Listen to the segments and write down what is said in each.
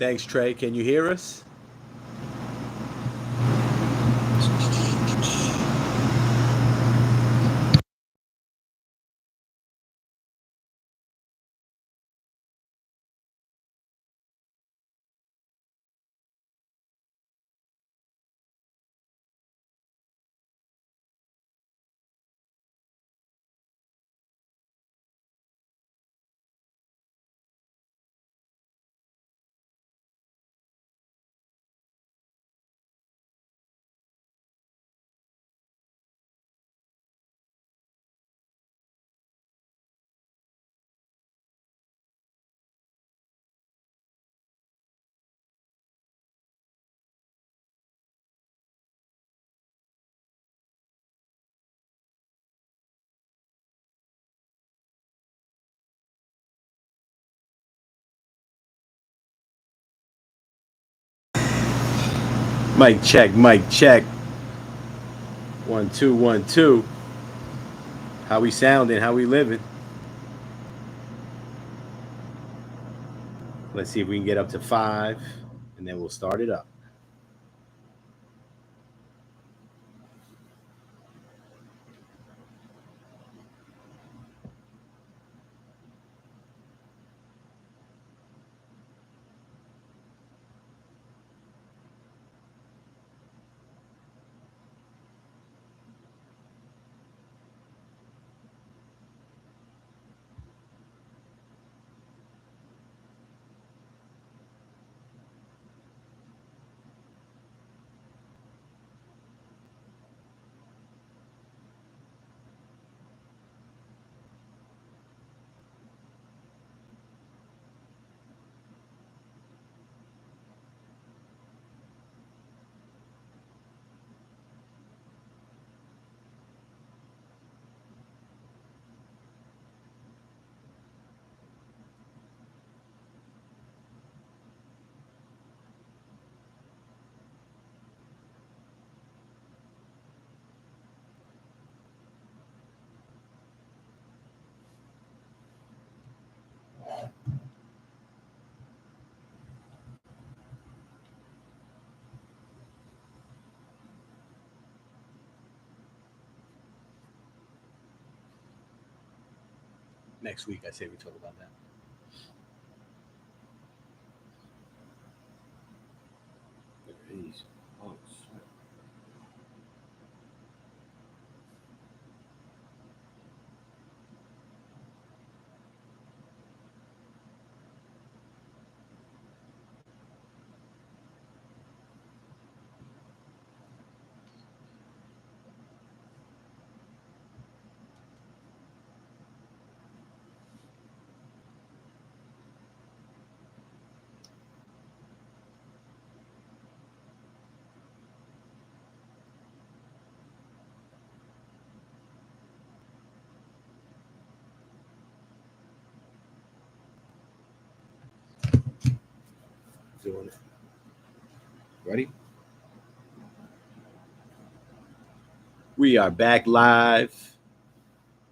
Thanks, Trey. Can you hear us? Mic check, mic check. 1 2 1 2. How we sounding? How we living? Let's see if we can get up to 5, and then we'll start it up. Next week, I say we talk about that. Oh, shit. Doing it. Ready? We are back live.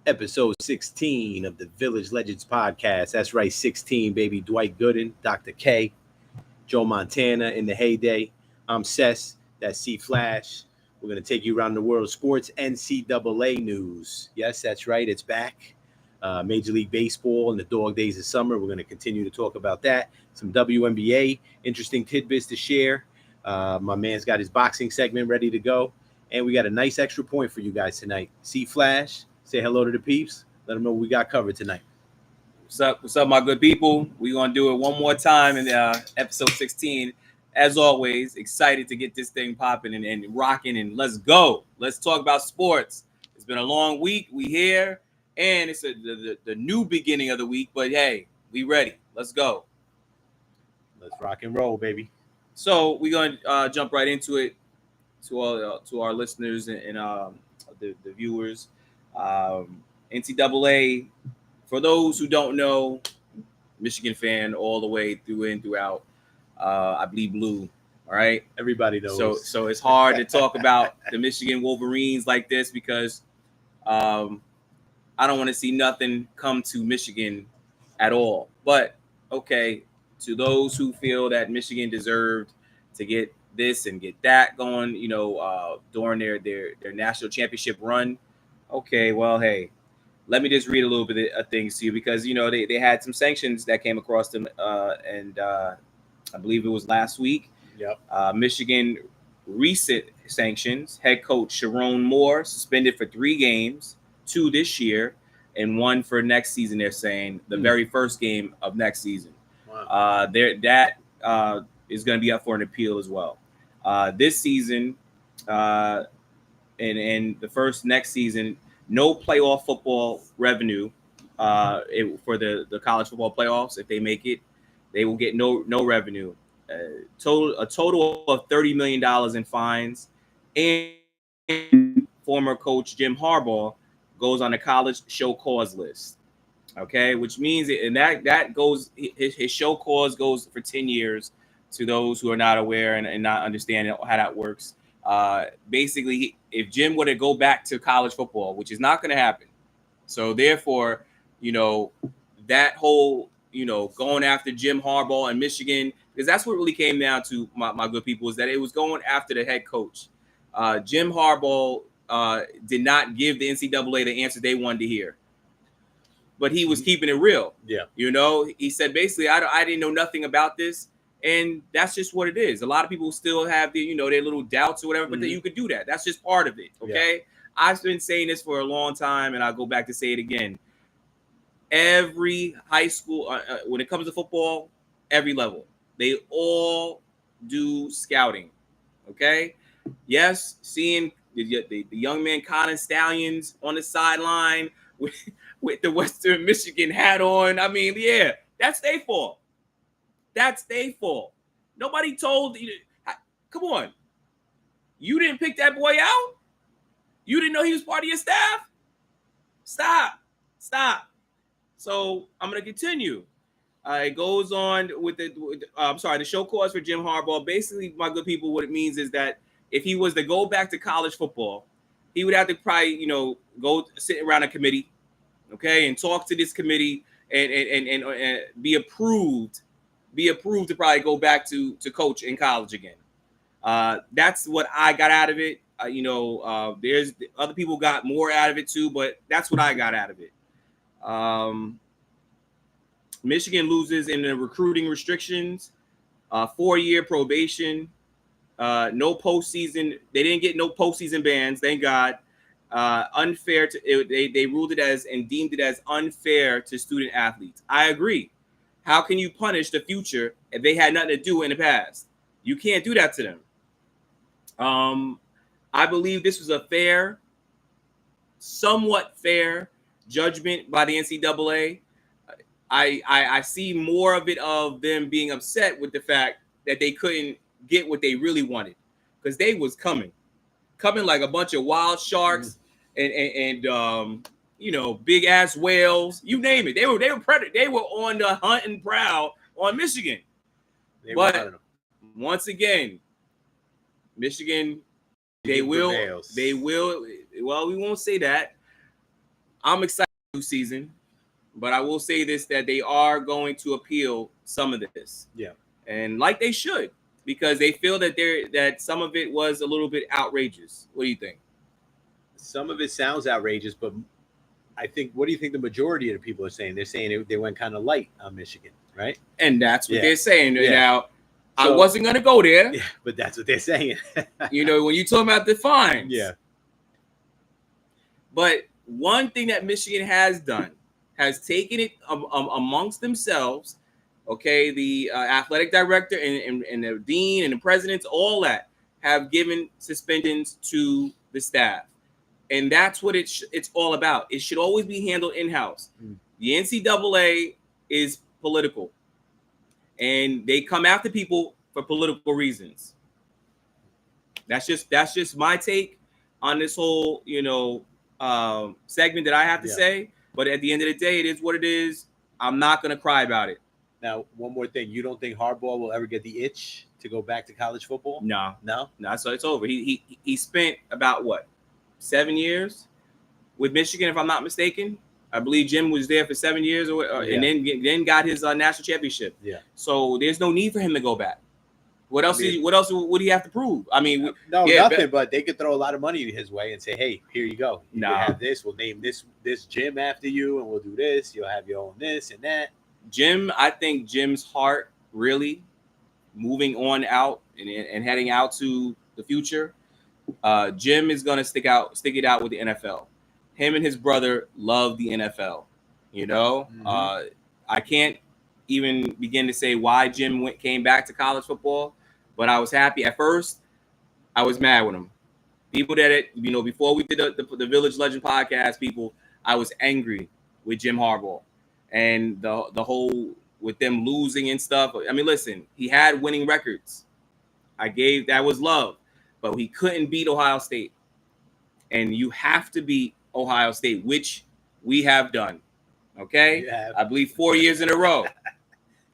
Episode 16 of the Village Legends podcast. That's right, 16, baby. Dwight Gooden, Dr. K, Joe Montana in the heyday. I'm Sess. That's C Flash. We're going to take you around the world of sports, NCAA news. Yes, that's right. It's back. Major League Baseball in the dog days of summer. We're going to continue to talk about that. Some WNBA, interesting tidbits to share. My man's got his boxing segment ready to go. And we got a nice extra point for you guys tonight. C Flash, say hello to the peeps. Let them know what we got covered tonight. What's up, my good people? We're going to do it one more time in episode 16. As always, excited to get this thing popping and rocking, and let's go. Let's talk about sports. It's been a long week. We here, and it's the new beginning of the week, but hey, we ready. Let's go. Let's rock and roll, baby. So we're going to jump right into it to our listeners and the viewers. NCAA, for those who don't know, Michigan fan all the way through and throughout. I bleed blue. All right. Everybody knows. So it's hard to talk about the Michigan Wolverines like this because I don't want to see nothing come to Michigan at all. But okay, to those who feel that Michigan deserved to get this and get that going, during their national championship run. Okay, well, hey, let me just read a little bit of things to you because they had some sanctions that came across them, and I believe it was last week. Yep. Michigan recent sanctions: head coach Sharon Moore suspended for 3 games, 2 this year, and 1 for next season. They're saying the very first game of next season. Wow. That is going to be up for an appeal as well. This season, and the first next season, no playoff football revenue for the college football playoffs. If they make it, they will get no revenue. A total of $30 million in fines, and former coach Jim Harbaugh goes on the college show cause list. Okay, which means that goes his show cause goes for 10 years. To those who are not aware and not understanding how that works, basically, if Jim were to go back to college football, which is not going to happen, so therefore, that whole going after Jim Harbaugh and Michigan, because that's what really came down to, my good people, is that it was going after the head coach. Jim Harbaugh did not give the NCAA the answer they wanted to hear, but he was keeping it real. Yeah. He said basically, I didn't know nothing about this. And that's just what it is. A lot of people still have their little doubts or whatever, but you could do that. That's just part of it. Okay. Yeah. I've been saying this for a long time, and I'll go back to say it again. Every high school, when it comes to football, every level, they all do scouting. Okay. Yes. Seeing the young man Colin Stallions on the sideline with the Western Michigan hat on. I mean, yeah, that's their fault. That's their fault. Nobody told you. Come on. You didn't pick that boy out? You didn't know he was part of your staff? Stop. So I'm going to continue. It goes on with the show cause for Jim Harbaugh. Basically, my good people, what it means is that if he was to go back to college football, he would have to probably, go sit around a committee, okay, and talk to this committee and be approved to probably go back to coach in college again. That's what I got out of it. There's other people got more out of it too, but that's what I got out of it. Michigan loses in the recruiting restrictions, 4-year probation, no postseason. They didn't get no postseason bans, thank God. Unfair to they ruled it as and deemed it as unfair to student athletes. I agree. How can you punish the future if they had nothing to do in the past? You can't do that to them. I believe this was a somewhat fair judgment by the NCAA. I see more of it of them being upset with the fact that they couldn't get what they really wanted, because they was coming like a bunch of wild sharks and big ass whales, you name it. They were predator. They were on the hunt and prowl on Michigan. But once again, Michigan, they will. Well, we won't say that. I'm excited for the new season, but I will say this, that they are going to appeal some of this. Yeah. And like they should, because they feel that some of it was a little bit outrageous. What do you think? Some of it sounds outrageous, but I think, what do you think the majority of the people are saying? They're saying they went kind of light on Michigan, right? And that's what they're saying. Yeah. Now, I wasn't going to go there. Yeah, but that's what they're saying. When you talk about the fines. Yeah. But one thing that Michigan has done, has taken it amongst themselves, okay, the athletic director and the dean and the presidents, all that, have given suspensions to the staff. And that's what it's all about. It should always be handled in-house. The NCAA is political, and they come after people for political reasons. That's just my take on this whole, segment that I have to say. But at the end of the day, it is what it is. I'm not going to cry about it. Now, one more thing. You don't think Harbaugh will ever get the itch to go back to college football? No. So it's over. He spent about 7 years with Michigan, if I'm not mistaken. I believe Jim was there for 7 years, and then got his national championship. Yeah. So there's no need for him to go back. What else? I mean, what else would he have to prove? I mean, nothing. But they could throw a lot of money his way and say, "Hey, here you go. You Nah. can have this. We'll name this gym after you, and we'll do this. You'll have your own this and that." I think Jim's heart really moving on out and heading out to the future. Jim is gonna stick it out with the NFL. Him and his brother love the NFL. You know, I can't even begin to say why Jim came back to college football, but I was happy. At first, I was mad with him. People before we did the Village Legend podcast, I was angry with Jim Harbaugh and the whole with them losing and stuff. I mean, listen, he had winning records. That was love, but he couldn't beat Ohio State. And you have to beat Ohio State, which we have done. Okay? I believe 4 years in a row.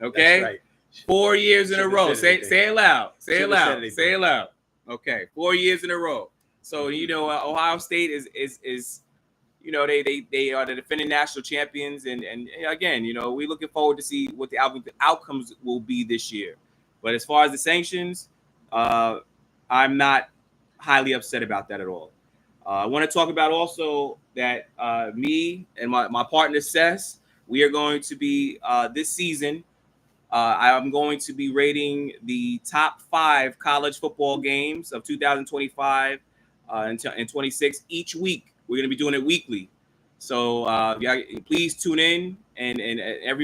Okay? That's right. 4 years in a row. Say it loud. Say it loud. Say it loud. Okay. 4 years in a row. So, Ohio State is they are the defending national champions. And again, we're looking forward to see what the outcomes will be this year. But as far as the sanctions, I'm not highly upset about that at all. I want to talk about also that me and my partner, Sess, we are going to be this season, I'm going to be rating the top 5 college football games of 2025 and 26 each week. We're going to be doing it weekly. So please tune in, and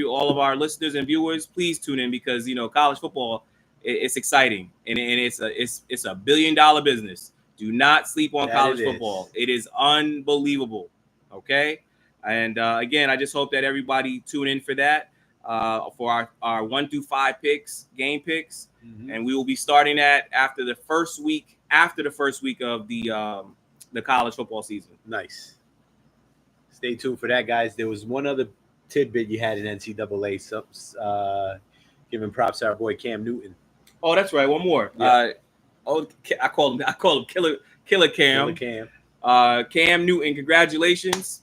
all of our listeners and viewers, please tune in, because college football, it's exciting, and it's a $1 billion business. Do not sleep on college football. It is unbelievable. Okay, and again, I just hope that everybody tune in for that for our 1 through 5 game picks, and we will be starting that after the first week of the college football season. Nice. Stay tuned for that, guys. There was one other tidbit you had in NCAA. Giving props to our boy Cam Newton. Oh, that's right. One more. Yeah. I call him Killer Cam. Cam Newton, congratulations.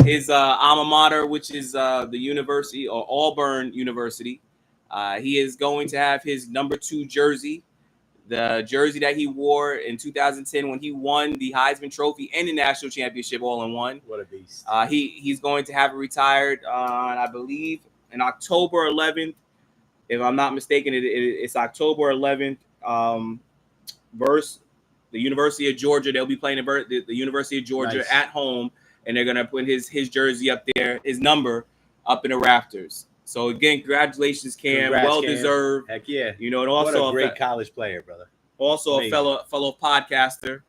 His alma mater, which is the University or Auburn University. He is going to have his number 2 jersey. The jersey that he wore in 2010 when he won the Heisman Trophy and the national championship all in one. What a beast. He's going to have it retired on, I believe, in October 11th. If I'm not mistaken, it's October 11th versus the University of Georgia. They'll be playing the University of Georgia at home, and they're going to put his jersey up there, his number up in the rafters. So again, congratulations, Cam. Congrats, well Cam. Deserved. Heck yeah. And also what a great college player, brother. Also amazing. A fellow podcaster.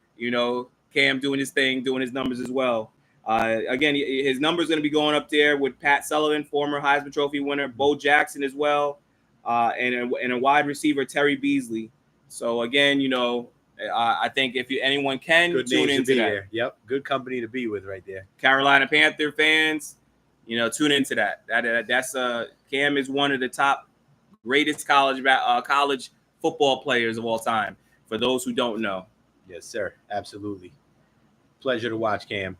Cam doing his thing, doing his numbers as well. Again, his numbers going to be going up there with Pat Sullivan, former Heisman Trophy winner, Bo Jackson as well, and a wide receiver, Terry Beasley. So again, I think if anyone can tune into that. There. Yep, good company to be with right there. Carolina Panther fans, tune into that. That's Cam is one of the top greatest college football players of all time. For those who don't know. Yes, sir. Absolutely. Pleasure to watch Cam.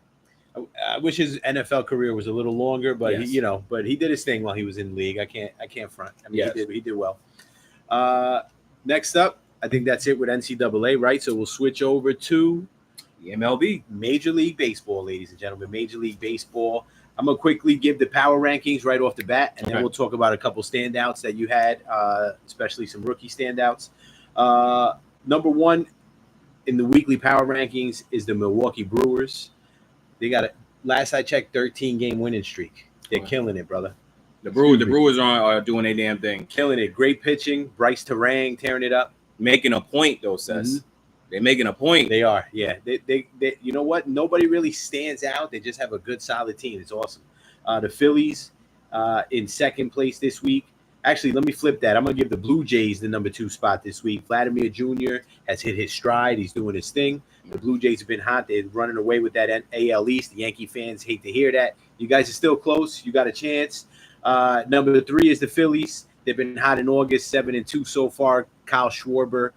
I wish his NFL career was a little longer, but yes. But he did his thing while he was in the league. I can't front. I mean, yes. he did well. Next up, I think that's it with NCAA, right? So we'll switch over to the MLB, Major League Baseball, ladies and gentlemen. Major League Baseball. I'm gonna quickly give the power rankings right off the bat, and then we'll talk about a couple standouts that you had, especially some rookie standouts. Number 1 in the weekly power rankings is the Milwaukee Brewers. They got last I checked, 13-game winning streak. They're killing it, brother. The Brewers are doing a damn thing. Killing it. Great pitching. Bryce Terang tearing it up. Making a point, though, Sess. They're making a point. They are, yeah. They you know what? Nobody really stands out. They just have a good, solid team. It's awesome. The Phillies in second place this week. Actually, let me flip that. I'm going to give the Blue Jays the number 2 spot this week. Vladimir Jr. has hit his stride. He's doing his thing. The Blue Jays have been hot. They're running away with that AL East. The Yankee fans hate to hear that. You guys are still close. You got a chance. Number 3 is the Phillies. They've been hot in August, 7-2 so far. Kyle Schwarber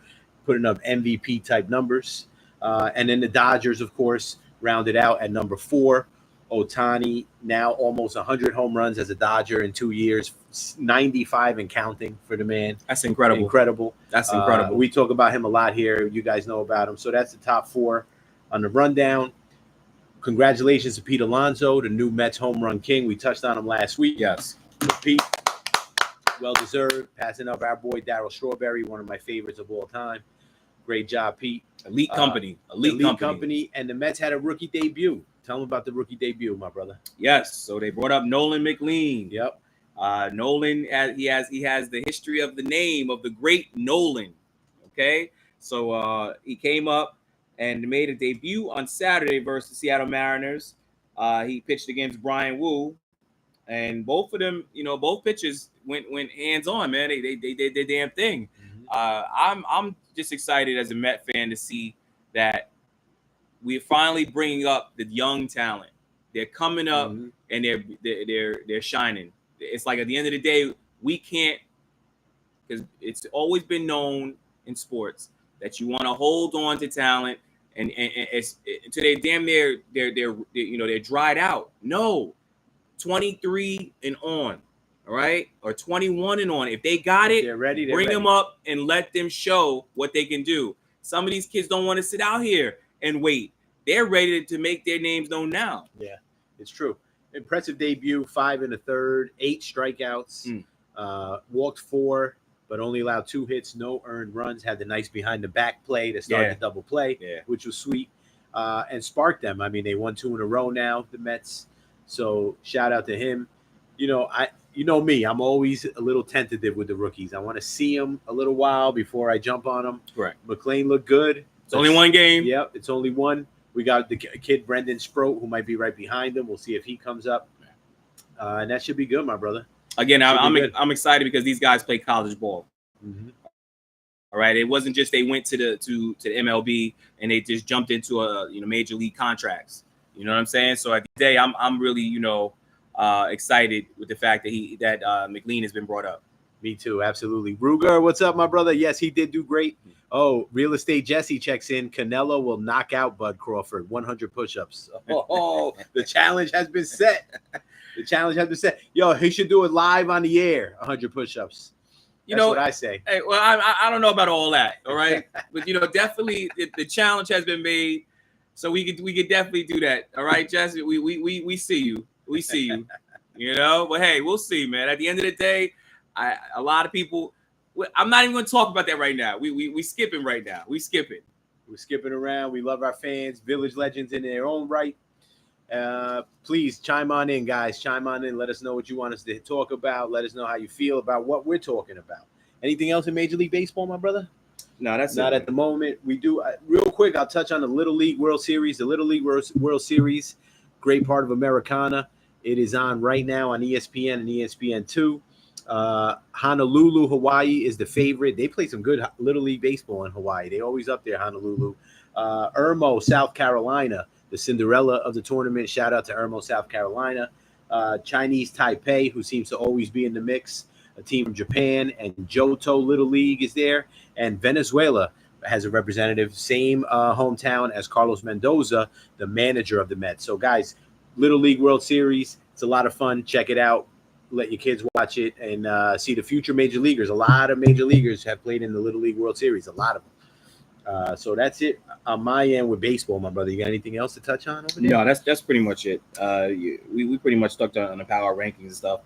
putting up MVP-type numbers. And then the Dodgers, of course, rounded out at number 4. Ohtani, now almost 100 home runs as a Dodger in 2 years, 95 and counting for the man. That's incredible. Incredible. That's incredible. We talk about him a lot here. You guys know about him. So that's the top 4 on the rundown. Congratulations to Pete Alonso, the new Mets home run king. We touched on him last week. Yes. But Pete, well deserved, passing up our boy Darryl Strawberry, one of my favorites of all time. Great job, Pete. Elite company. Elite company. And the Mets had a rookie debut. Tell them about the rookie debut, my brother. Yes. So they brought up Nolan McLean. Yep. Nolan, he has the history of the name of the great Nolan. Okay. So he came up and made a debut on Saturday versus the Seattle Mariners. He pitched against Brian Wu. And both of them, both pitches went hands on, man. They did their damn thing. Mm-hmm. I'm just excited as a Met fan to see that we're finally bringing up the young talent. They're coming up mm-hmm. and they're shining. It's like at the end of the day, we can't, because it's always been known in sports that you want to hold on to talent and it's to they damn near they're dried out. No. 23 and on, all right, or 21 and on. If they got it, bring them up and let them show what they can do. Some of these kids don't want to sit out here and wait. They're ready to make their names known now. Yeah, it's true. Impressive debut, 5 1/3, 8 strikeouts, walked 4, but only allowed 2 hits, no earned runs. Had the nice behind the back play to start the double play, which was sweet, and sparked them. I mean, they won 2 in a row now, the Mets. So shout out to him. You know me, I'm always a little tentative with the rookies. I want to see them a little while before I jump on them. Right. McLean looked good. It's only one game. Yep, it's only one. We got the kid Brendan Sproat, who might be right behind him. We'll see if he comes up, and that should be good, my brother. Again, I'm excited because these guys play college ball. Mm-hmm. All right, it wasn't just they went to the MLB and they just jumped into major league contracts. You know what I'm saying? So at the day, I'm really excited with the fact that McLean has been brought up. Me too, absolutely. Ruger, what's up, my brother? Yes, he did do great. Oh, Real Estate Jesse checks in. Canelo will knock out Bud Crawford. 100 push-ups. Oh, the challenge has been set. The challenge has been set. Yo, he should do it live on the air. 100 push-ups. That's what I say. Hey, well, I don't know about all that. All right, but definitely the challenge has been made. So we could definitely do that. All right, Jesse. We see you. We see you. But hey, we'll see, man. At the end of the day, a lot of people. I'm not even going to talk about that right now. We skipping right now. We're skipping around. We love our fans, Village Legends in their own right. Please chime on in, guys. Chime on in. Let us know what you want us to talk about. Let us know how you feel about what we're talking about. Anything else in Major League Baseball, my brother? No, that's not at the moment. We do real quick. I'll touch on the Little League World Series. The Little League World Series, great part of Americana. It is on right now on ESPN and ESPN2. Honolulu, Hawaii is the favorite. They play some good Little League baseball in Hawaii. They always up there, Honolulu. Irmo, South Carolina, the Cinderella of the tournament. Shout out to Irmo, South Carolina. Chinese Taipei, who seems to always be in the mix. A team from Japan, and Johto Little League is there. And Venezuela has a representative, same hometown as Carlos Mendoza, the manager of the Mets. So, guys, Little League World Series, it's a lot of fun. Check it out. Let your kids watch it and see the future major leaguers. A lot of major leaguers have played in the Little League World Series, a lot of them. So that's it on my end with baseball, my brother. You got anything else to touch on over there? No, that's pretty much it. We pretty much stuck on the power rankings and stuff.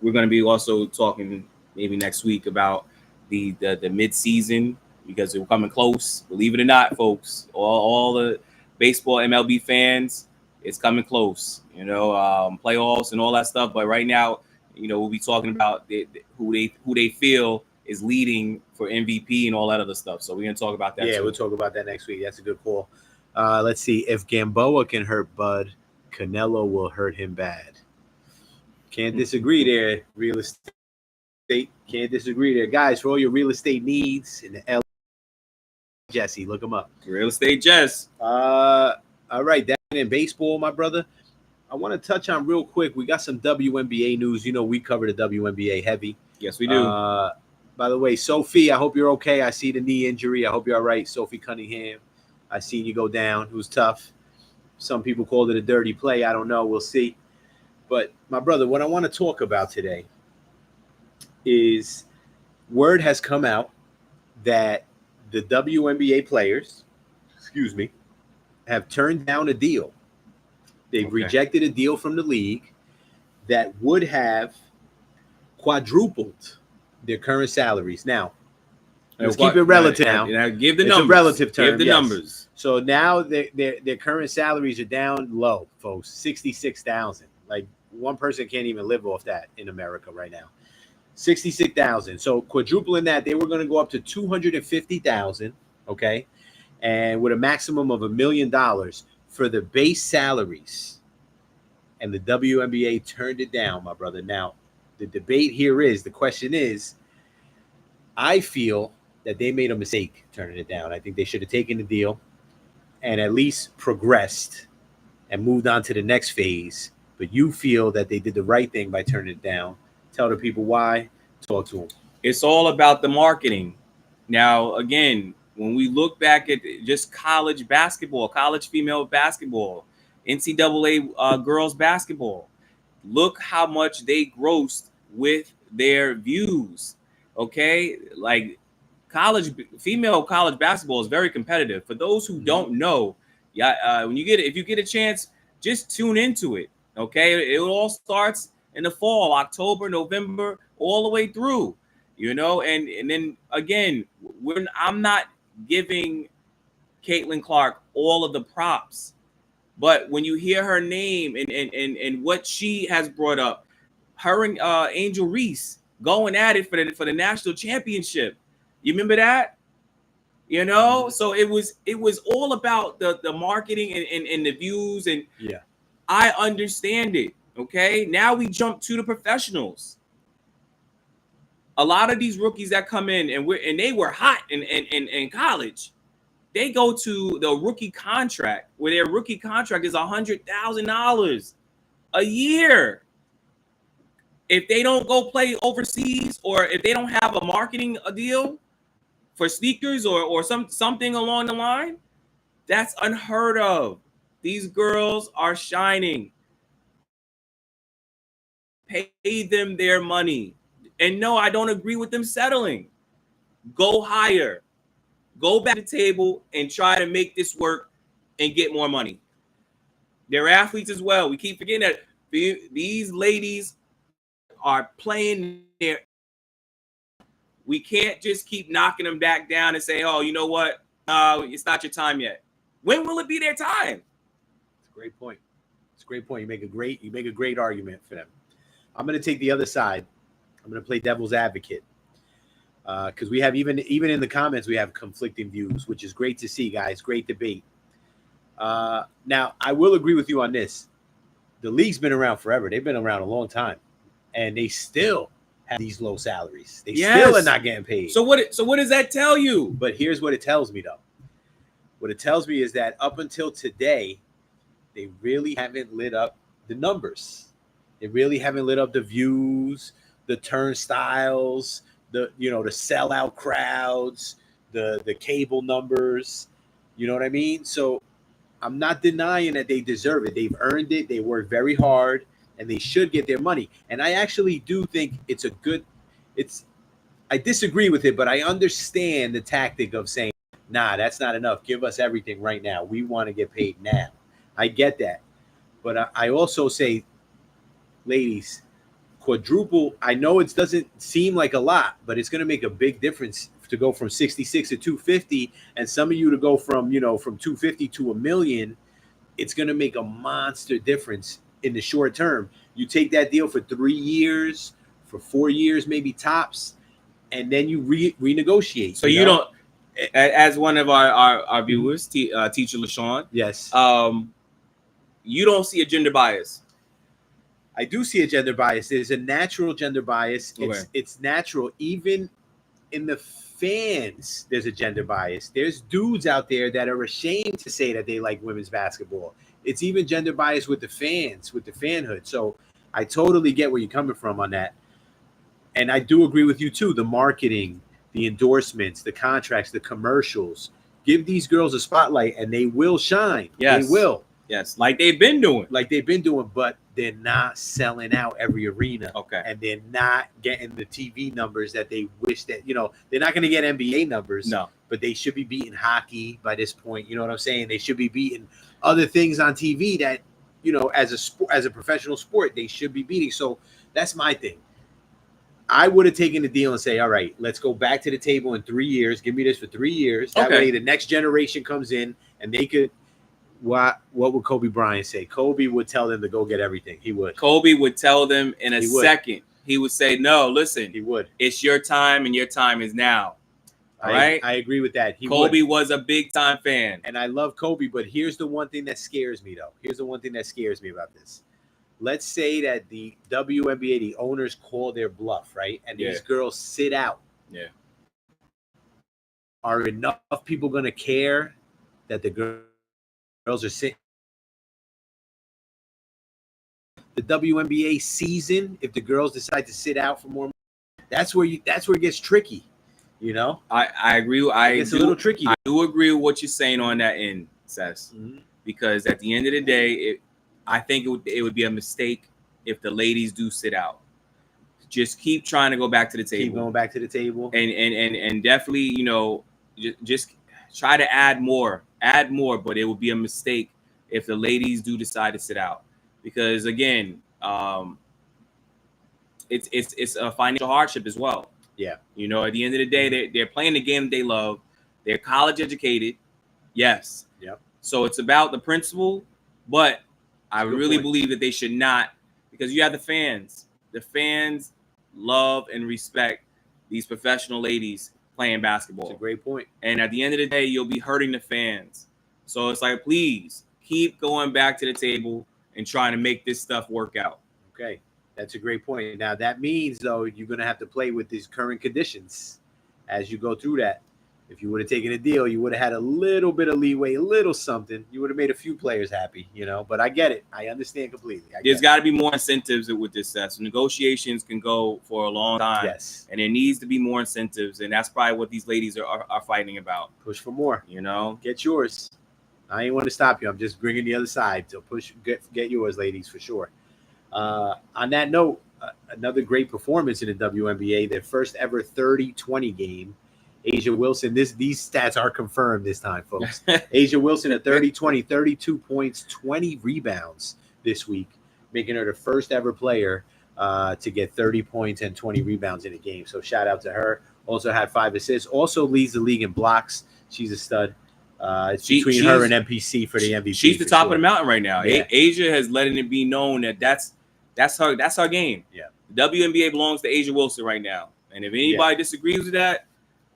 We're going to be also talking maybe next week about the mid-season because we're coming close. Believe it or not, folks, all the baseball MLB fans, it's coming close. Playoffs and all that stuff. But right now, we'll be talking about who they feel is leading for MVP and all that other stuff. So we're going to talk about that. Yeah, we'll talk about that next week. That's a good call. Let's see. If Gamboa can hurt Bud, Canelo will hurt him bad. Can't disagree there, real estate. Can't disagree there. Guys, for all your real estate needs in the LA, Jesse, look him up. Real Estate Jess. All right, that in baseball, my brother. I want to touch on real quick. We got some WNBA news. We cover the WNBA heavy. Yes, we do. By the way, Sophie, I hope you're okay. I see the knee injury. I hope you're all right. Sophie Cunningham, I seen you go down. It was tough. Some people called it a dirty play. I don't know. We'll see. But my brother, what I want to talk about today is word has come out that the WNBA players, have turned down a deal. They've rejected a deal from the league that would have quadrupled their current salaries. Now, let's keep it relative now. Give the it's numbers. A relative term. Give the numbers. So now their current salaries are down low, folks. 66,000. Like one person can't even live off that in America right now. 66,000. So quadrupling that, they were going to go up to 250,000. Okay, and with a maximum of $1 million for the base salaries. And the WNBA turned it down, my brother. Now, the debate here is, the question is, I feel that they made a mistake turning it down. I think they should have taken the deal and at least progressed and moved on to the next phase. But you feel that they did the right thing by turning it down. Tell the people why. Talk to them. It's all about the marketing. Now, again, when we look back at just college basketball, college female basketball, NCAA girls basketball, look how much they grossed with their views. Okay, like female college basketball is very competitive. For those who don't know, if you get a chance, just tune into it. Okay, it all starts in the fall, October, November, all the way through. And then again, I'm not giving Caitlin Clark all of the props, but when you hear her name and what she has brought up, her and Angel Reese going at it for the national championship. You remember that? So it was all about the marketing and the views, and yeah, I understand it. Okay, now we jump to the professionals. A lot of these rookies that come in and they were hot in college, they go to the rookie contract where their rookie contract is $100,000 a year. If they don't go play overseas, or if they don't have a marketing deal for sneakers or something along the line, that's unheard of. These girls are shining. Pay them their money. And no, I don't agree with them settling. Go higher. Go back to the table and try to make this work and get more money. They're athletes as well. We keep forgetting that these ladies are playing their. We can't just keep knocking them back down and say, oh, you know what? It's not your time yet. When will it be their time? It's a great point. You make a great argument for them. I'm going to take the other side. I'm going to play devil's advocate. Because we have even in the comments, we have conflicting views, which is great to see, guys. Great debate. Now, I will agree with you on this. The league's been around forever. They've been around a long time, and they still have these low salaries. They still are not getting paid. So what does that tell you? But here's what it tells me, though. What it tells me is that up until today, they really haven't lit up the numbers. They really haven't lit up the views, the turnstiles, the sellout crowds, the cable numbers. You know what I mean? So I'm not denying that they deserve it. They've earned it. They work very hard, and they should get their money. And I actually do think I disagree with it, but I understand the tactic of saying, nah, that's not enough. Give us everything right now. We want to get paid now. I get that. But I also say, ladies, quadruple. I know it doesn't seem like a lot, but it's going to make a big difference to go from 66 to 250, and some of you to go from 250 to $1 million. It's going to make a monster difference in the short term. You take that deal for 3 years, for 4 years, maybe tops, and then you renegotiate. So you don't, as one of our viewers, Teacher LaShawn. Yes. You don't see a gender bias. I do see a gender bias. There's a natural gender bias. It's natural. Even in the fans, there's a gender bias. There's dudes out there that are ashamed to say that they like women's basketball. It's even gender bias with the fans, with the fanhood. So I totally get where you're coming from on that. And I do agree with you too. The marketing, the endorsements, the contracts, the commercials. Give these girls a spotlight and they will shine. Yes. They will. Yes, like they've been doing. But they're not selling out every arena. Okay. And they're not getting the TV numbers that they wish that, they're not going to get NBA numbers. No. But they should be beating hockey by this point. You know what I'm saying? They should be beating other things on TV that, as a professional sport, they should be beating. So that's my thing. I would have taken the deal and say, all right, let's go back to the table in 3 years. Give me this for 3 years. That way the next generation comes in and they could. What would Kobe Bryant say? Kobe would tell them to go get everything. He would. Kobe would tell them in a second. He would say, no, listen. He would. It's your time and your time is now. All right? I agree with that. Kobe was a big-time fan. And I love Kobe, but here's the one thing that scares me, though. Here's the one thing that scares me about this. Let's say that the WNBA, the owners call their bluff, right? And these girls sit out. Yeah. Are enough people going to care that the girls are sitting? The WNBA season, if the girls decide to sit out for more, that's where it gets tricky. I agree. It's a little tricky. I do agree with what you're saying on that end, Sess. Mm-hmm. Because at the end of the day, I think it would be a mistake if the ladies do sit out. Just keep trying to go back to the table. Keep going back to the table. And definitely, just try to add more. But it would be a mistake if the ladies do decide to sit out. Because again, it's a financial hardship as well. Yeah. At the end of the day, they're playing the game they love. They're college educated. Yes. Yep. So it's about the principle, but I really point. believe that they should not, because you have the fans. The fans love and respect these professional ladies playing basketball. That's a great point. And at the end of the day, you'll be hurting the fans. So it's like, please keep going back to the table and trying to make this stuff work out. Okay. That's a great point. Now, that means, though, you're going to have to play with these current conditions as you go through that. If you would have taken a deal, you would have had a little bit of leeway, a little something. You would have made a few players happy, But I get it. I understand completely. There's got to be more incentives with this. So negotiations can go for a long time. Yes. And there needs to be more incentives. And that's probably what these ladies are fighting about. Push for more. Get yours. I ain't want to stop you. I'm just bringing the other side. So get yours, ladies, for sure. On that note, another great performance in the WNBA, their first ever 30-20 game. Asia Wilson, these stats are confirmed this time, folks. Asia Wilson at 30-20, 32 points, 20 rebounds this week, making her the first ever player to get 30 points and 20 rebounds in a game. So shout out to her. Also had 5 assists. Also leads the league in blocks. She's a stud. It's between her and MPC for the MVP. She's the top of the mountain right now. Yeah. Asia has letting it be known that that's her game. Yeah. The WNBA belongs to Asia Wilson right now. And if anybody disagrees with that,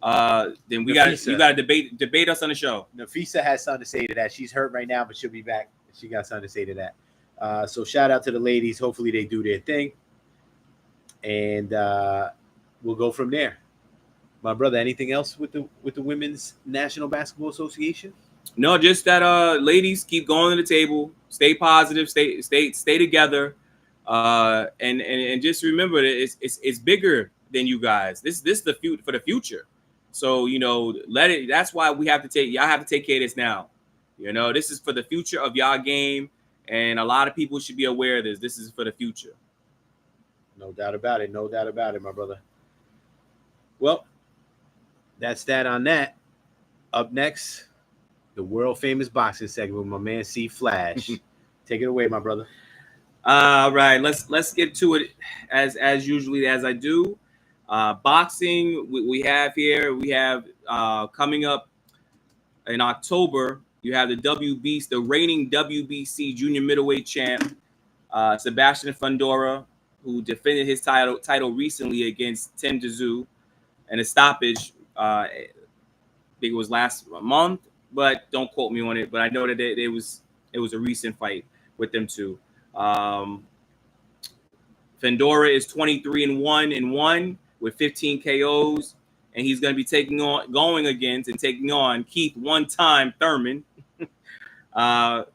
then you got to debate us on the show. Nafisa has something to say to that. She's hurt right now, but she'll be back. She got something to say to that. So shout out to the ladies. Hopefully they do their thing, and we'll go from there. My brother, anything else with the Women's National Basketball Association? No, just that ladies keep going to the table, stay positive, stay together, and just remember that it's bigger than you guys. This is the future for the future. So let it. That's why y'all have to take care of this now. This is for the future of y'all game, and a lot of people should be aware of this. This is for the future. No doubt about it. No doubt about it, my brother. Well, that's that on that. Up next, the world famous boxing segment with my man C Flash. Take it away, my brother. All right, let's get to it as usually as I do. Boxing we have coming up in October. You have the reigning WBC junior middleweight champ Sebastian Fundora, who defended his title recently against Tim Tszyu and a stoppage. I think it was last month, but don't quote me on it. But I know that it was a recent fight with them two. Fundora is 23-1 with 15 KOs, and he's going to be going against and taking on Keith one-time Thurman. Thurman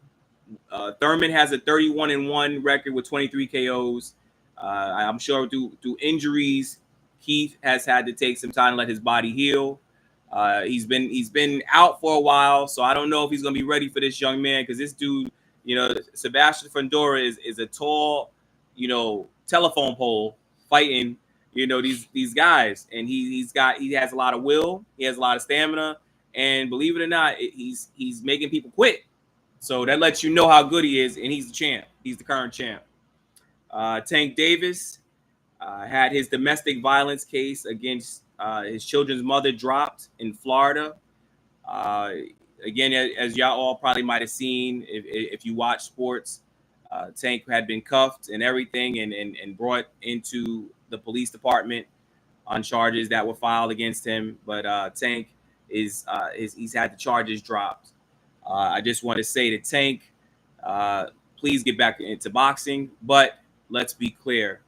has a 31-1 record with 23 KOs. I'm sure through injuries, Keith has had to take some time to let his body heal. He's been out for a while, so I don't know if he's going to be ready for this young man, because this dude You know, Sebastian Fundora is a tall, you know, telephone pole fighting, you know, these guys, and he has a lot of will, he has a lot of stamina, and believe it or not, he's making people quit. So that lets you know how good he is, and he's the champ. He's the current champ. Tank Davis had his domestic violence case against his children's mother dropped in Florida. Uh, Again, as y'all all probably might have seen if you watch sports, Tank had been cuffed and everything and brought into the police department on charges that were filed against him. But Tank he's had the charges dropped. I just want to say to Tank, please get back into boxing. But let's be clear.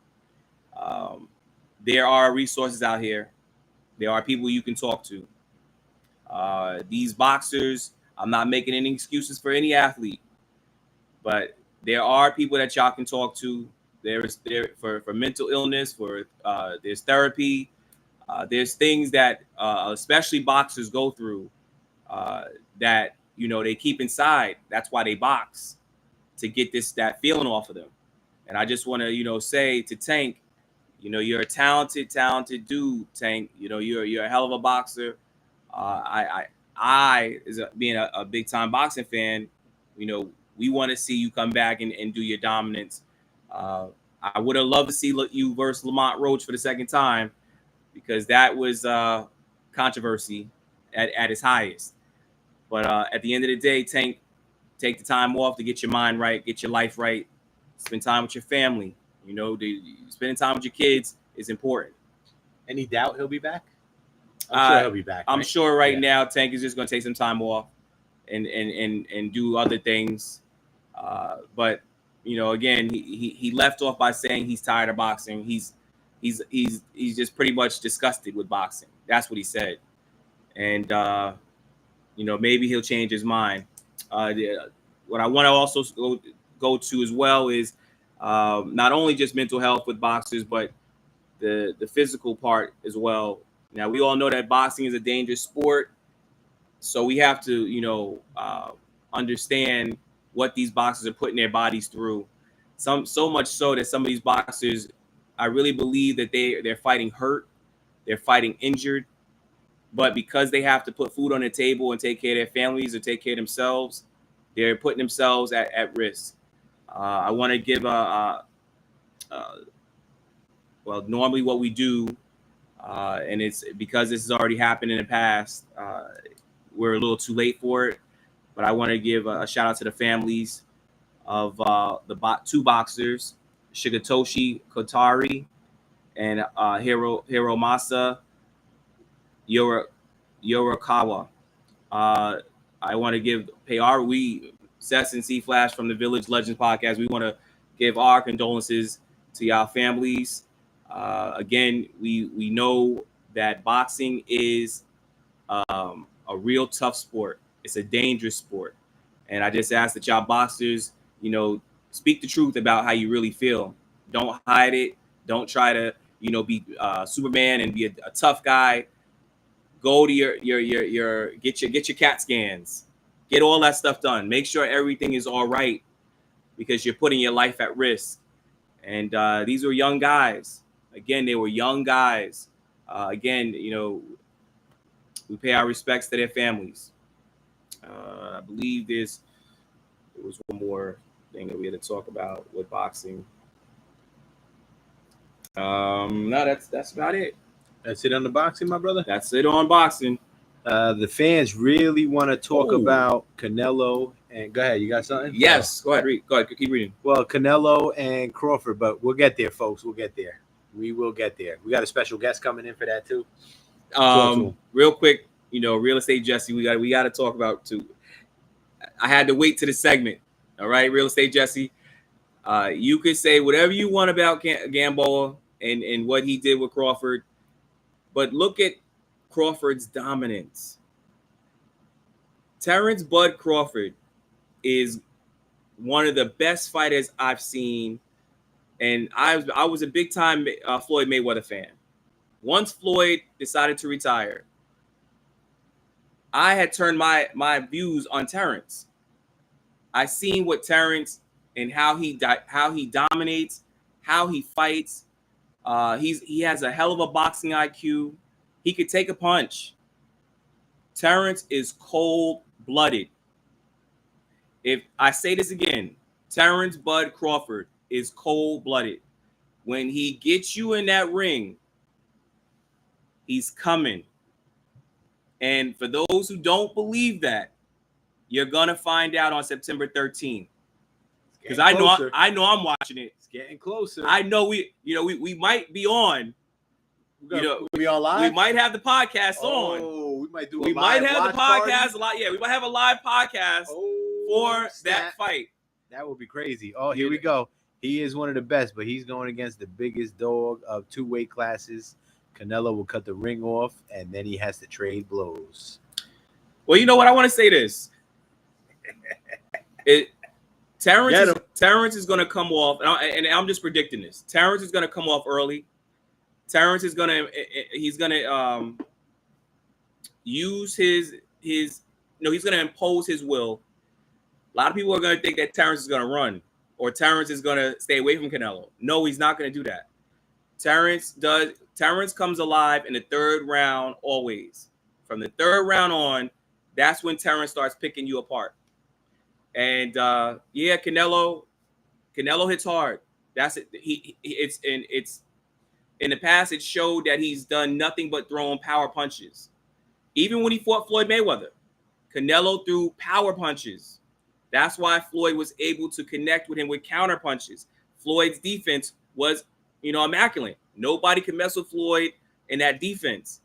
There are resources out here. There are people you can talk to. These boxers, I'm not making any excuses for any athlete, but there are people that y'all can talk to. There's for mental illness, there's therapy. There's things that especially boxers go through that, you know, they keep inside. That's why they box, to get that feeling off of them. And I just want to, you know, say to Tank, you know, you're a talented dude, Tank. You know, you're a hell of a boxer. I being a big time boxing fan, you know, we want to see you come back and do your dominance. I would have loved to see you versus Lamont Roach for the second time, because that was controversy at its highest. But at the end of the day, Tank, take the time off to get your mind right, get your life right, spend time with your family. You know, spending time with your kids is important. Any doubt he'll be back? I'm sure he'll be back. I'm sure now Tank is just going to take some time off and do other things. But you know, again, he left off by saying he's tired of boxing. He's just pretty much disgusted with boxing. That's what he said. And you know, maybe he'll change his mind. What I want to also go to as well is not only just mental health with boxers, but the physical part as well. Now, we all know that boxing is a dangerous sport, so we have to, you know, understand what these boxers are putting their bodies through. So much so that some of these boxers, I really believe that they're fighting hurt, they're fighting injured, but because they have to put food on the table and take care of their families or take care of themselves, they're putting themselves at risk. I want to give well, normally what we do, and it's because this has already happened in the past, we're a little too late for it, but I want to give a shout out to the families of the two boxers, Shigetoshi Kotari and Hiromasa Yorikawa. I want to pay Sess and C Flash from the Village Legends podcast. We want to give our condolences to y'all families. Again, we know that boxing is a real tough sport. It's a dangerous sport. And I just ask that y'all boxers, you know, speak the truth about how you really feel. Don't hide it. Don't try to, you know, be Superman and be a tough guy. Go to your get your CAT scans. Get all that stuff done. Make sure everything is all right, because you're putting your life at risk. And these were young guys. Again, they were young guys. Again, you know, we pay our respects to their families. I believe there was one more thing that we had to talk about with boxing. No, that's about it. That's it on the boxing, my brother? That's it on boxing. The fans really want to talk about Canelo. And go ahead, you got something? Yes, go ahead. Go ahead, keep reading. Well, Canelo and Crawford, but we'll get there, folks. We'll get there. We will get there. We got a special guest coming in for that too. Real quick, you know, Real Estate Jesse, we got to talk about too. I had to wait to the segment. All right, Real Estate Jesse. You could say whatever you want about Gamboa and what he did with Crawford, but look at Crawford's dominance. Terrence Bud Crawford is one of the best fighters I've seen, and I was a big time Floyd Mayweather fan. Once Floyd decided to retire, I had turned my views on Terrence. I seen what Terrence and how he dominates, how he fights. He has a hell of a boxing IQ. He could take a punch. Terrence is cold-blooded. If I say this again, Terrence Bud Crawford is cold-blooded. When he gets you in that ring, he's coming. And for those who don't believe that, you're gonna find out on September 13th. Because I know I'm watching it. It's getting closer. I know we might be on. We'll be on live. We might have the podcast on. Oh, we might do. We might have the podcast a lot. Yeah, we might have a live podcast for that fight. That would be crazy. Oh, here we go. He is one of the best, but he's going against the biggest dog of 2 weight classes. Canelo will cut the ring off, and then he has to trade blows. Well, you know what? I want to say this. Terrence is going to come off, and I'm just predicting this. Terrence is going to come off early. Terrence is going to use he's going to impose his will. A lot of people are going to think that Terrence is going to run or Terrence is going to stay away from Canelo. No, he's not going to do that. Terrence comes alive in the 3rd round always. From the 3rd round on, that's when Terrence starts picking you apart. And Canelo hits hard. That's it. It's in the past, it showed that he's done nothing but throwing power punches. Even when he fought Floyd Mayweather, Canelo threw power punches. That's why Floyd was able to connect with him with counter punches. Floyd's defense was, immaculate. Nobody could mess with Floyd in that defense.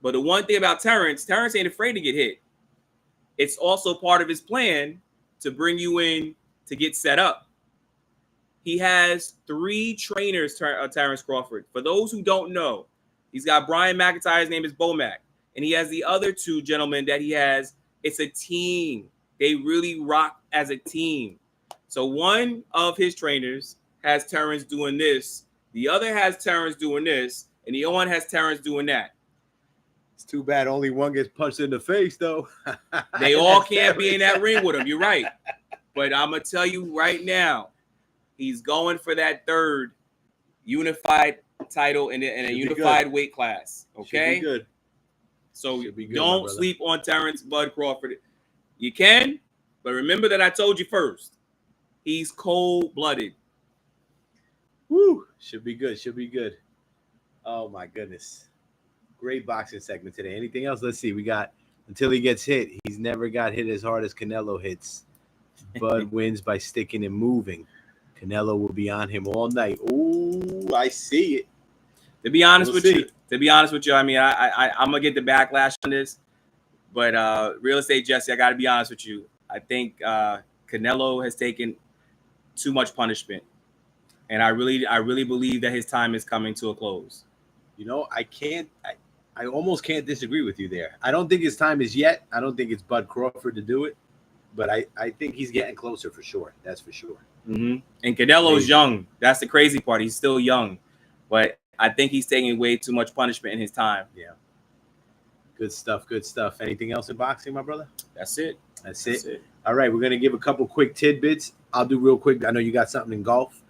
But the one thing about Terrence ain't afraid to get hit. It's also part of his plan to bring you in to get set up. He has 3 trainers, Terrence Crawford. For those who don't know, he's got Brian McIntyre. His name is Bomac. And he has the other 2 gentlemen that he has. It's a team. They really rock as a team. So one of his trainers has Terrence doing this. The other has Terrence doing this. And the other one has Terrence doing that. It's too bad only one gets punched in the face, though. They all can't be in that ring with him. You're right. But I'm going to tell you right now, he's going for that 3rd unified title in a unified weight class. Okay? Should be good. So don't sleep on Terrence Bud Crawford. You can, but remember that I told you first. He's cold-blooded. Woo! Should be good. Oh, my goodness. Great boxing segment today. Anything else? Let's see. We got until he gets hit. He's never got hit as hard as Canelo hits. Bud wins by sticking and moving. Canelo will be on him all night. Ooh, I see it. To be honest with you, I mean, I'm gonna get the backlash on this, but Real Estate Jesse, I got to be honest with you. I think Canelo has taken too much punishment, and I really believe that his time is coming to a close. I almost can't disagree with you there. I don't think his time is yet. I don't think it's Bud Crawford to do it, but I think he's getting closer for sure. That's for sure. Mm-hmm. And Canelo's young. That's the crazy part. He's still young, but I think he's taking way too much punishment in his time. Yeah. Good stuff. Anything else in boxing, my brother? That's it. All right, we're going to give a couple quick tidbits. I'll do real quick. I know you got something in golf.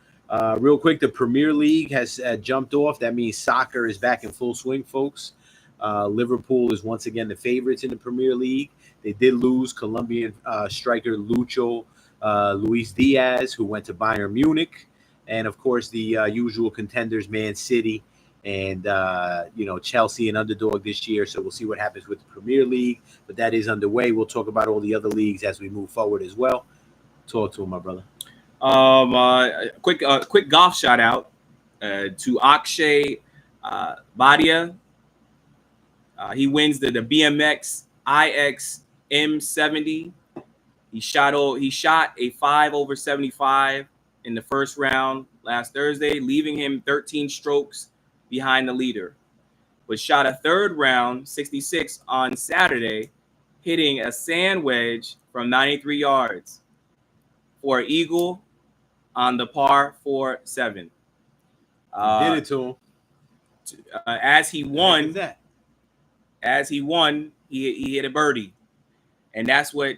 Real quick, the Premier League has jumped off. That means soccer is back in full swing, folks. Liverpool is once again the favorites in the Premier League. They did lose Colombian striker Luis Diaz, who went to Bayern Munich. And, of course, the usual contenders, Man City and, Chelsea, an underdog this year. So we'll see what happens with the Premier League. But that is underway. We'll talk about all the other leagues as we move forward as well. Talk to him, my brother. Quick golf shout out to Akshay Bhatia. He wins the BMX IX M70. He shot a 5 over 75 in the first round last Thursday, leaving him 13 strokes behind the leader. But shot a 3rd round 66 on Saturday, hitting a sand wedge from 93 yards for an eagle on the par 4-7. Did it to him. As he won, he hit a birdie, and that's what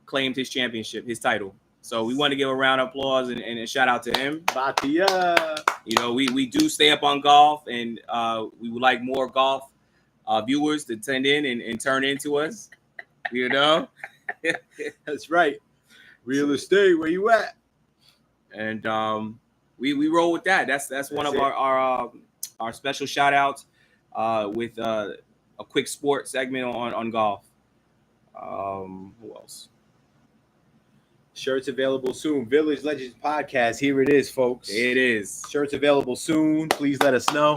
claimed his championship, his title. So we want to give a round of applause and a shout out to him. Batia. You know, we do stay up on golf, and we would like more golf viewers to tune in and turn into us. You know, That's right. Real estate, where you at? And we roll with that. That's one of our special shout outs with a quick sports segment on golf. Who else? Shirts available soon. Village Legends Podcast. Here it is, folks. It is. Shirts available soon. Please let us know.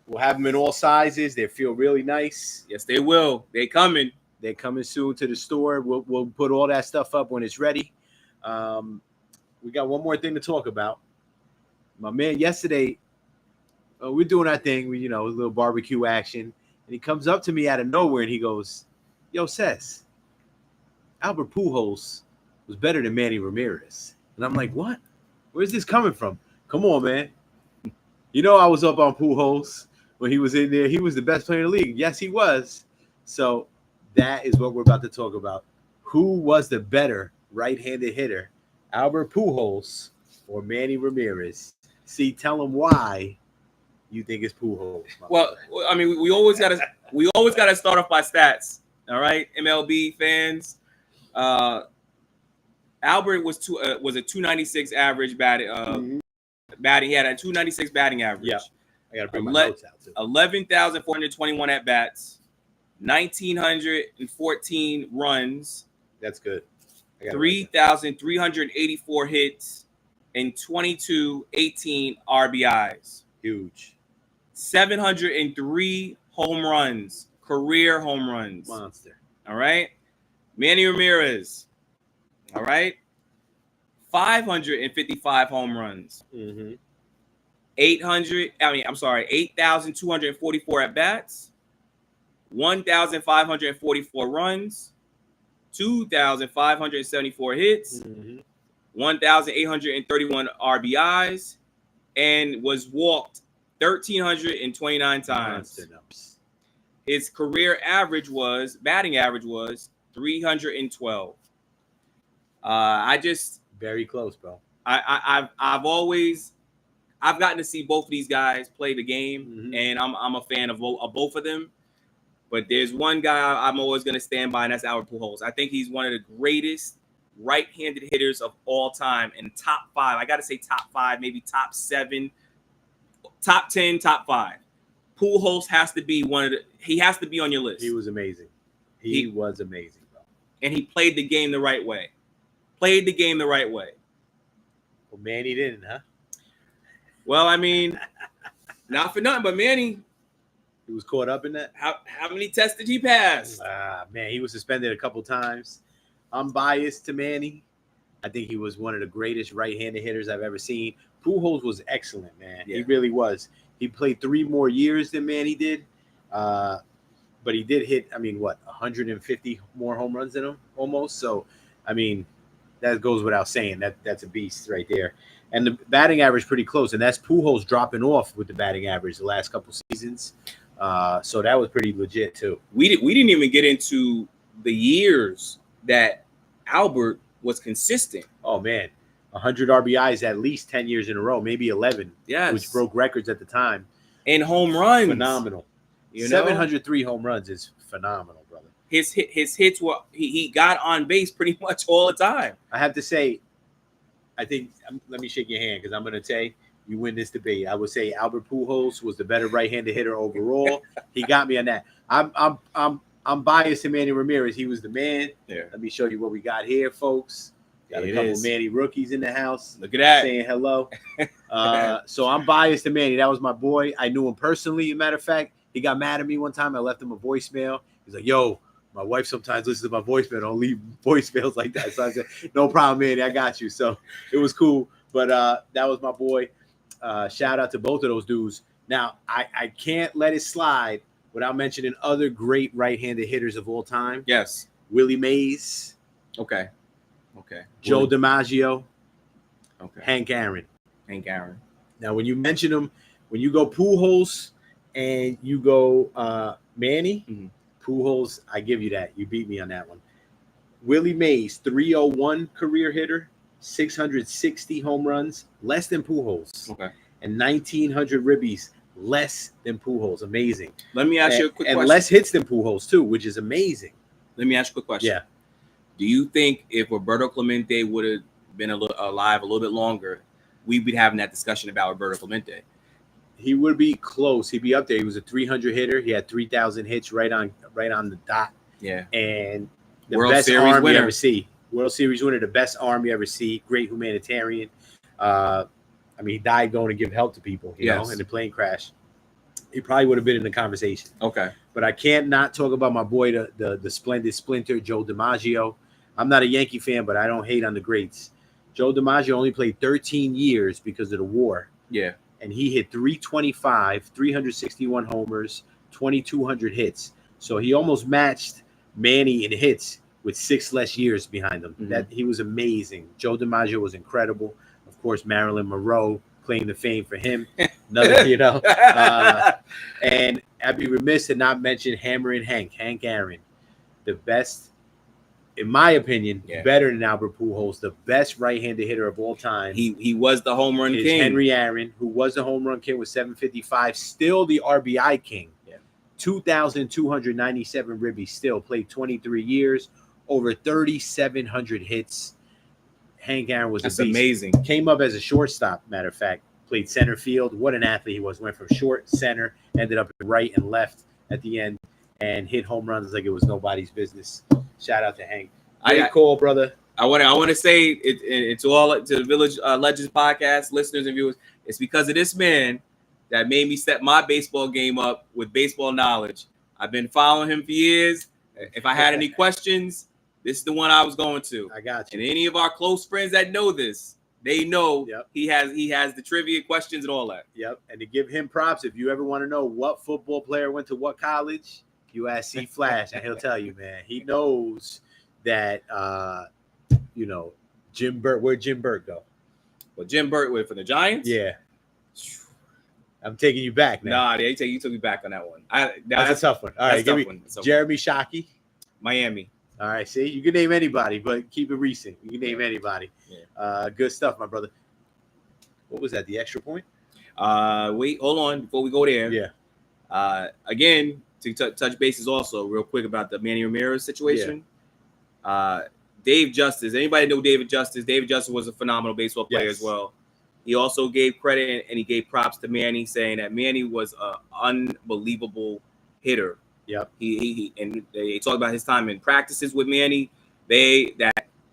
We'll have them in all sizes. They feel really nice. Yes, they will. They coming. They're coming soon to the store. We'll put all that stuff up when it's ready. We got one more thing to talk about. My man, yesterday, we're doing our thing. We, a little barbecue action. And he comes up to me out of nowhere and he goes, "Yo, Sess, Albert Pujols was better than Manny Ramirez." And I'm like, what? Where's this coming from? Come on, man. I was up on Pujols when he was in there. He was the best player in the league. Yes, he was. So that is what we're about to talk about. Who was the better right-handed hitter, Albert Pujols or Manny Ramirez? See, tell him why you think it's Pujols. Well, I mean, we always gotta start off by stats. All right, MLB fans. Albert was a 296 average batting. He had a 296 batting average. Yeah, I gotta bring my notes out too. 11,421 at bats, 1,914 runs. That's good. 3,384 hits, and 18 RBIs. Huge. 703 home runs, career home runs. Monster. All right. Manny Ramirez. All right. 555 home runs. 8,244 at bats. 1,544 runs. 2,574 hits. 1,831 RBIs, and was walked 1,329 times. His career batting average was 312. Very close, bro. I've gotten to see both of these guys play the game, and I'm a fan of both of them. But there's one guy I'm always going to stand by, and that's Albert Pujols. I think he's one of the greatest right-handed hitters of all time, and top 5. I got to say top 5, maybe top 7, top 10, top 5. Pujols has to be he has to be on your list. He was amazing. He was amazing, bro. And he played the game the right way. Well, Manny didn't, huh? Well, I mean, not for nothing, but Manny, he was caught up in that. How many tests did he pass? Man, he was suspended a couple times. I'm biased to Manny. I think he was one of the greatest right-handed hitters I've ever seen. Pujols was excellent, man. Yeah. He really was. He played 3 more years than Manny did. But he did hit, 150 more home runs than him almost. So, that goes without saying. That's a beast right there. And the batting average pretty close. And that's Pujols dropping off with the batting average the last couple seasons. So that was pretty legit too. We didn't even get into the years that Albert was consistent. Oh man, 100 RBIs at least 10 years in a row, maybe 11. Yes, which broke records at the time. And home runs, phenomenal. 703 home runs is phenomenal, brother. His hits were he got on base pretty much all the time. I have to say, I think let me shake your hand because I'm going to say you win this debate. I would say Albert Pujols was the better right-handed hitter overall. He got me on that. I'm biased to Manny Ramirez. He was the man. Yeah. Let me show you what we got here, folks. Got a couple Manny rookies in the house. Look at that. Saying hello. So I'm biased to Manny. That was my boy. I knew him personally. As a matter of fact, he got mad at me one time. I left him a voicemail. He's like, yo, my wife sometimes listens to my voicemail. Don't leave voicemails like that. So I said, no problem, Manny. I got you. So it was cool. But that was my boy. Shout out to both of those dudes. Now, I can't let it slide without mentioning other great right-handed hitters of all time. Yes. Willie Mays. Okay. Joe DiMaggio. Okay. Hank Aaron. Now, when you mention them, when you go Pujols and you go Manny, Pujols, I give you that. You beat me on that one. Willie Mays, 301 career hitter, 660 home runs, less than Pujols. Okay. And 1,900 ribbies, less than Pujols. Amazing. Let me ask you a quick question. And less hits than Pujols, too, which is amazing. Let me ask you a quick question. Yeah. Do you think if Roberto Clemente would have been alive a little bit longer, we'd be having that discussion about Roberto Clemente? He would be close. He'd be up there. He was a 300 hitter. He had 3,000 hits right on the dot. Yeah. And the World best Series arm winner. you ever see. World Series winner, the best arm you ever see. Great humanitarian. I mean, he died going to give help to people, you know, in the plane crash. He probably would have been in the conversation. Okay. But I can't not talk about my boy, the splendid splinter, Joe DiMaggio. I'm not a Yankee fan, but I don't hate on the greats. Joe DiMaggio only played 13 years because of the war. Yeah. And he hit 325, 361 homers, 2,200 hits. So he almost matched Manny in hits with 6 less years behind him. Mm-hmm. That he was amazing. Joe DiMaggio was incredible. Of course, Marilyn Monroe claimed the fame for him. Another, you know. And I'd be remiss to not mention Hammerin' Hank Aaron, the best, in my opinion, better than Albert Pujols, the best right-handed hitter of all time. He was the home run king. Henry Aaron, who was the home run king with 755, still the RBI king. 2,297 ribbies, still played 23 years, over 3,700 hits. Hank Aaron was That's a beast. amazing. Came up as a shortstop, matter of fact. Played center field. What an athlete he was. Went from short, center, ended up right and left at the end, and hit home runs like it was nobody's business. Shout out to Hank. Great call, brother. I want to say it's all to the Village Legends podcast listeners and viewers. It's because of this man that made me step my baseball game up with baseball knowledge. I've been following him for years. If I had any questions, this is the one I was going to. I got you. And any of our close friends that know this, they know he has the trivia questions and all that. Yep. And to give him props, if you ever want to know what football player went to what college, you ask C Flash and he'll tell you, man. He knows that you know, Jim Burt. Where'd Jim Burt go? Well, Jim Burt went for the Giants? Yeah. I'm taking you back now. Nah, you took me back on that one. That's a tough one. All right, give me Jeremy Shockey. Miami. All right, see, you can name anybody, but keep it recent. You can name anybody. Yeah. Good stuff, my brother. What was that? The extra point? Wait, hold on before we go there. Yeah. Again, to touch bases also real quick about the Manny Ramirez situation. Yeah. Dave Justice. Anybody know David Justice? David Justice was a phenomenal baseball player as well. He also gave credit and he gave props to Manny, saying that Manny was an unbelievable hitter. Yep. He and they talked about his time in practices with Manny.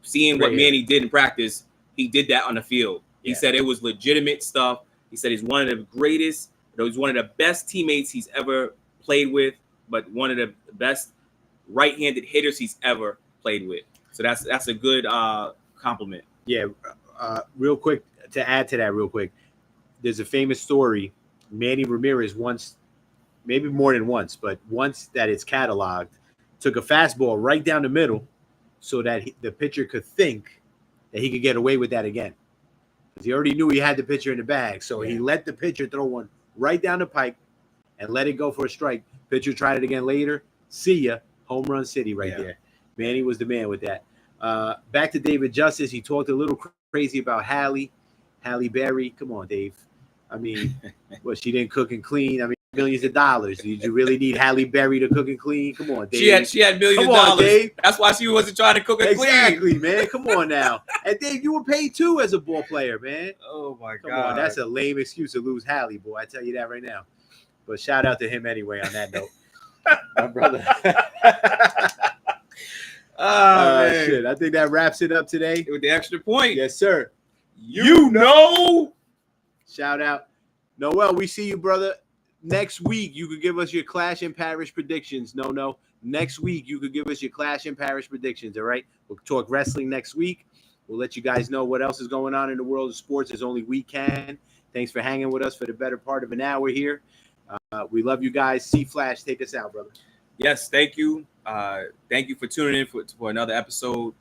Seeing what Manny did in practice, he did that on the field. He said it was legitimate stuff. He said he's one of the greatest. He's one of the best teammates he's ever played with, but one of the best right-handed hitters he's ever played with. So that's a good compliment. Yeah. Real quick, to add to that real quick, there's a famous story. Manny Ramirez once, maybe more than once, but once that it's cataloged, took a fastball right down the middle so that the pitcher could think that he could get away with that again. Because he already knew he had the pitcher in the bag. So he let the pitcher throw one right down the pipe and let it go for a strike. Pitcher tried it again later. See ya. Home run city right there. Manny was the man with that. Back to David Justice. He talked a little crazy about Halle Berry. Come on, Dave. I mean, she didn't cook and clean. I mean, millions of dollars. Did you really need Halle Berry to cook and clean? Come on, Dave. She had millions of dollars. Dave. That's why she wasn't trying to cook and clean. Exactly, man. Come on now. And Dave, you were paid too as a ball player, man. Oh my God. Come on, that's a lame excuse to lose Halle, boy. I tell you that right now. But shout out to him anyway on that note. My brother. Man. Shit. I think that wraps it up today. With the extra point. Yes, sir. You know. Shout out. Noel, we see you, brother. Next week, you could give us your Clash in Parish predictions. No. Next week, you could give us your Clash in Parish predictions, all right? We'll talk wrestling next week. We'll let you guys know what else is going on in the world of sports as only we can. Thanks for hanging with us for the better part of an hour here. We love you guys. C-Flash, take us out, brother. Yes, thank you. Thank you for tuning in for another episode.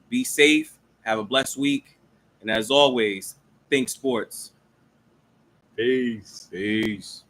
Be safe. Have a blessed week. And as always, think sports. Peace. Peace.